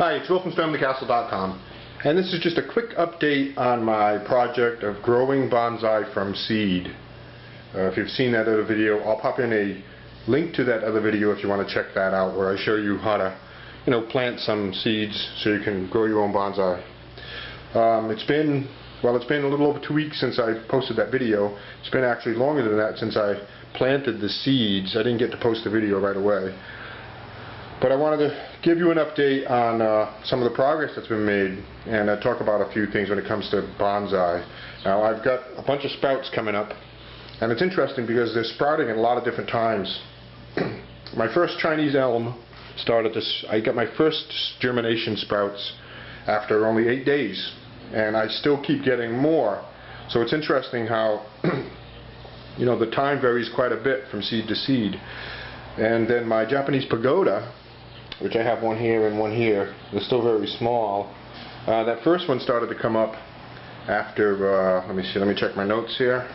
Hi, it's Will from stormthecastle.com, and this is just a quick update on my project of growing bonsai from seed. If you've seen that other video, I'll pop in a link to that other video if you want to check that out, where I show you how to, plant some seeds so you can grow your own bonsai. It's been a little over 2 weeks since I posted that video. It's been actually longer than that since I planted the seeds. I didn't get to post the video right away. But I wanted to give you an update on some of the progress that's been made, and talk about a few things when it comes to bonsai. Now, I've got a bunch of sprouts coming up, and it's interesting because they're sprouting at a lot of different times. My first Chinese elm started this. I got my first germination sprouts after only 8 days, and I still keep getting more. So it's interesting how the time varies quite a bit from seed to seed. And then my Japanese pagoda, which I have one here and one here, they're still very small. That first one started to come up after, let me check my notes here.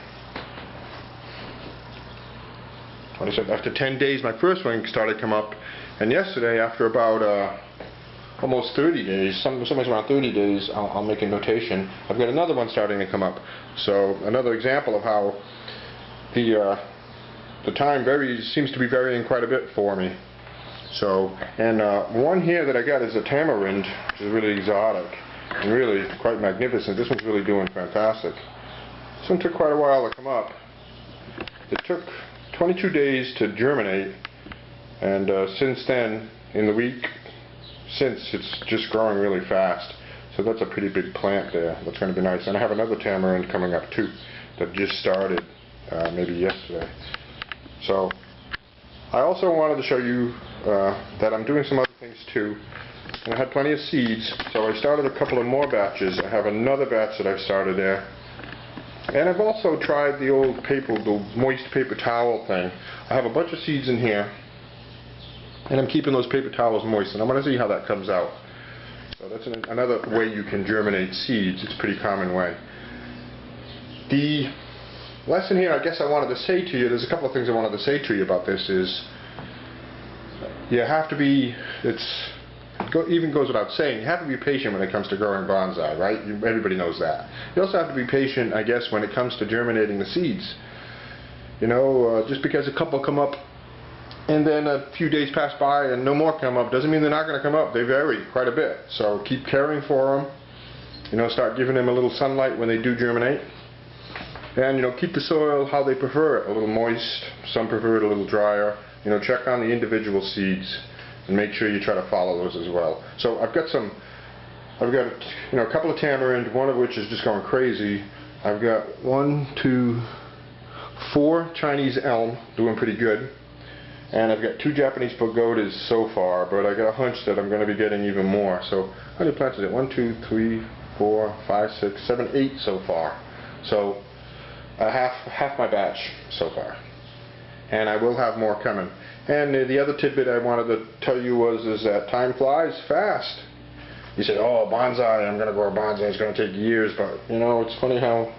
After 10 days my first one started to come up, and yesterday after about almost 30 days, sometimes around 30 days, I'll make a notation, I've got another one starting to come up. So another example of how the time seems to be varying quite a bit for me. So, and one here that I got is a tamarind, which is really exotic and really quite magnificent. This one's really doing fantastic. This one took quite a while to come up. It took 22 days to germinate, and since then, in the week since, it's just growing really fast. So that's a pretty big plant there. That's going to be nice. And I have another tamarind coming up too that just started maybe yesterday. So I also wanted to show you that I'm doing some other things too. And I had plenty of seeds, so I started a couple of more batches. I have another batch that I've started there. And I've also tried the old the moist paper towel thing. I have a bunch of seeds in here, and I'm keeping those paper towels moist, and I want to see how that comes out. So that's another way you can germinate seeds. It's a pretty common way. The lesson here, I guess I wanted to say to you, there's a couple of things I wanted to say to you about this, is you have to be, even goes without saying, you have to be patient when it comes to growing bonsai, right? Everybody knows that. You also have to be patient, I guess, when it comes to germinating the seeds. Just because a couple come up and then a few days pass by and no more come up doesn't mean they're not going to come up. They vary quite a bit. So keep caring for them. Start giving them a little sunlight when they do germinate. And keep the soil how they prefer it, a little moist. Some prefer it a little drier. Check on the individual seeds and make sure you try to follow those as well. So I've got a couple of tamarind, one of which is just going crazy. I've got 4 Chinese elm doing pretty good, and I've got 2 Japanese pagodas so far, but I got a hunch that I'm going to be getting even more. So how many plants is it? 1, 2, 3, 4, 5, 6, 7, 8 so far. So half my batch so far, and I will have more coming. And the other tidbit I wanted to tell you is that time flies fast. You said, oh, bonsai, I'm going to grow a bonsai, it's going to take years, but it's funny how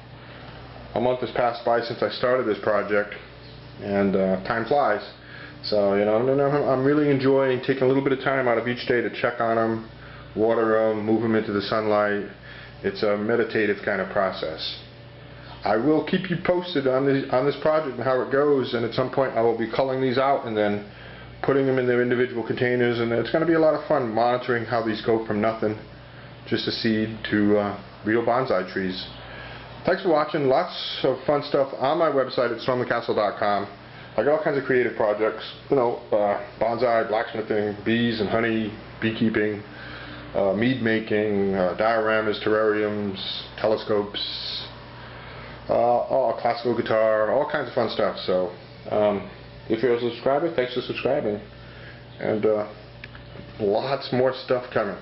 a month has passed by since I started this project, and time flies. So I'm really enjoying taking a little bit of time out of each day to check on them, water them, move them into the sunlight. It's a meditative kind of process. I will keep you posted on this project and how it goes, and at some point I will be culling these out and then putting them in their individual containers, and it's going to be a lot of fun monitoring how these go from nothing, just a seed, to real bonsai trees. Thanks for watching. Lots of fun stuff on my website at stormthecastle.com. I got all kinds of creative projects, bonsai, blacksmithing, bees and honey, beekeeping, mead making, dioramas, terrariums, telescopes, classical guitar, all kinds of fun stuff. So if you're a subscriber, thanks for subscribing, and lots more stuff coming.